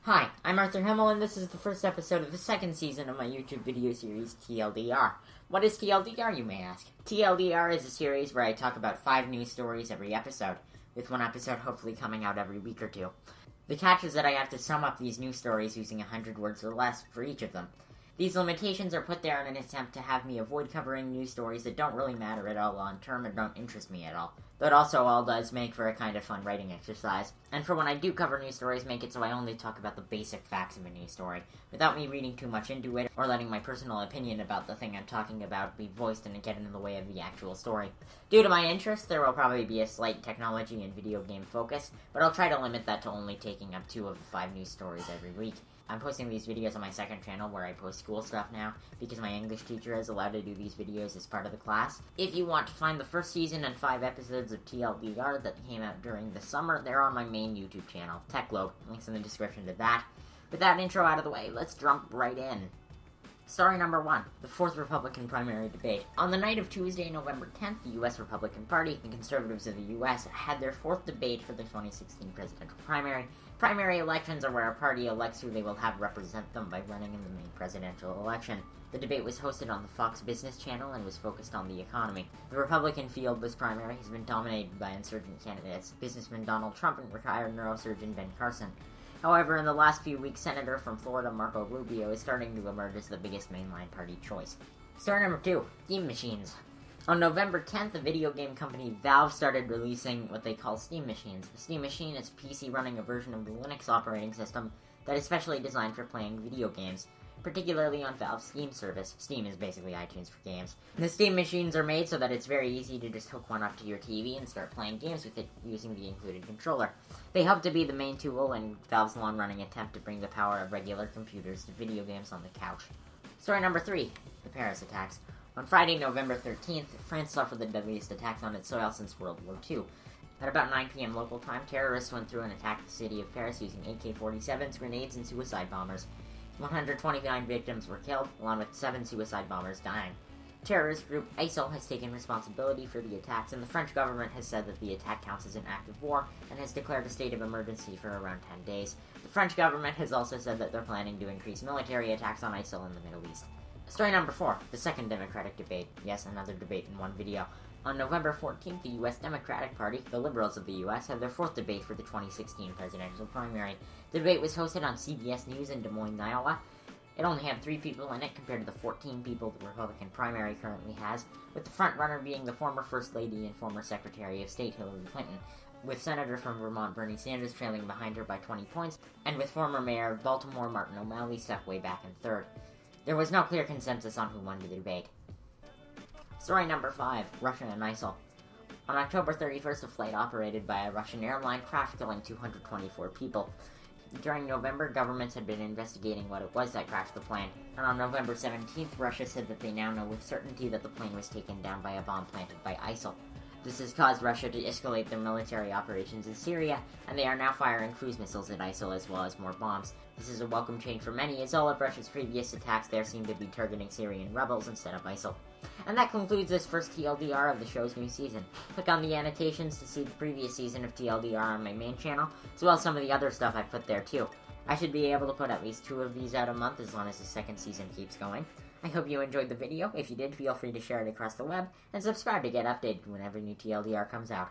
Hi, I'm Arthur Himmel, and this is the first episode of the second season of my YouTube video series, TLDR. What is TLDR, you may ask? TLDR is a series where I talk about 5 news stories every episode, with one episode hopefully coming out every week or two. The catch is that I have to sum up these news stories using 100 words or less for each of them. These limitations are put there in an attempt to have me avoid covering news stories that don't really matter at all long term and don't interest me at all. Though it also all does make for a kind of fun writing exercise. And for when I do cover news stories, make it so I only talk about the basic facts of a news story, without me reading too much into it, or letting my personal opinion about the thing I'm talking about be voiced and get in the way of the actual story. Due to my interest, there will probably be a slight technology and video game focus, but I'll try to limit that to only taking up 2 of the 5 news stories every week. I'm posting these videos on my second channel where I post school stuff now, because my English teacher is allowed to do these videos as part of the class. If you want to find the first season and 5 episodes of TLDR that came out during the summer, they're on my main YouTube channel, TechGlobe. Links in the description to that. With that intro out of the way, let's jump right in. Story number 1, the 4th Republican primary debate. On the night of Tuesday, November 10th, the U.S. Republican Party, the conservatives of the U.S., had their 4th debate for the 2016 presidential primary. Primary elections are where a party elects who they will have represent them by running in the main presidential election. The debate was hosted on the Fox Business Channel and was focused on the economy. The Republican field this primary has been dominated by insurgent candidates, businessman Donald Trump and retired neurosurgeon Ben Carson. However, in the last few weeks, Senator from Florida Marco Rubio is starting to emerge as the biggest mainline party choice. Story number 2, Steam machines. On November 10th, the video game company Valve started releasing what they call Steam machines. A Steam machine is a PC running a version of the Linux operating system that is specially designed for playing video games, particularly on Valve's Steam service. Steam is basically iTunes for games. The Steam machines are made so that it's very easy to just hook one up to your TV and start playing games with it using the included controller. They hope to be the main tool in Valve's long-running attempt to bring the power of regular computers to video games on the couch. Story number 3, the Paris attacks. On Friday, November 13th, France suffered the deadliest attacks on its soil since World War II. At about 9 p.m. local time, terrorists went through and attacked the city of Paris using AK-47s, grenades, and suicide bombers. 129 victims were killed, along with 7 suicide bombers dying. Terrorist group ISIL has taken responsibility for the attacks, and the French government has said that the attack counts as an act of war and has declared a state of emergency for around 10 days. The French government has also said that they're planning to increase military attacks on ISIL in the Middle East. Story number 4, the second Democratic debate. Yes, another debate in one video. On November 14th, the U.S. Democratic Party, the liberals of the U.S., had their 4th debate for the 2016 presidential primary. The debate was hosted on CBS News in Des Moines, Iowa. It only had 3 people in it compared to the 14 people the Republican primary currently has, with the front-runner being the former First Lady and former Secretary of State Hillary Clinton, with Senator from Vermont Bernie Sanders trailing behind her by 20 points, and with former Mayor of Baltimore Martin O'Malley stuck way back in 3rd. There was no clear consensus on who won the debate. Story number 5, Russia and ISIL. On October 31st, a flight operated by a Russian airline crashed, killing 224 people. During November, governments had been investigating what it was that crashed the plane, and on November 17th, Russia said that they now know with certainty that the plane was taken down by a bomb planted by ISIL. This has caused Russia to escalate their military operations in Syria, and they are now firing cruise missiles at ISIL as well as more bombs. This is a welcome change for many, as all of Russia's previous attacks there seem to be targeting Syrian rebels instead of ISIL. And that concludes this first TLDR of the show's new season. Click on the annotations to see the previous season of TLDR on my main channel, as well as some of the other stuff I've put there too. I should be able to put at least 2 of these out a month as long as the second season keeps going. I hope you enjoyed the video. If you did, feel free to share it across the web, and subscribe to get updated whenever new TLDR comes out.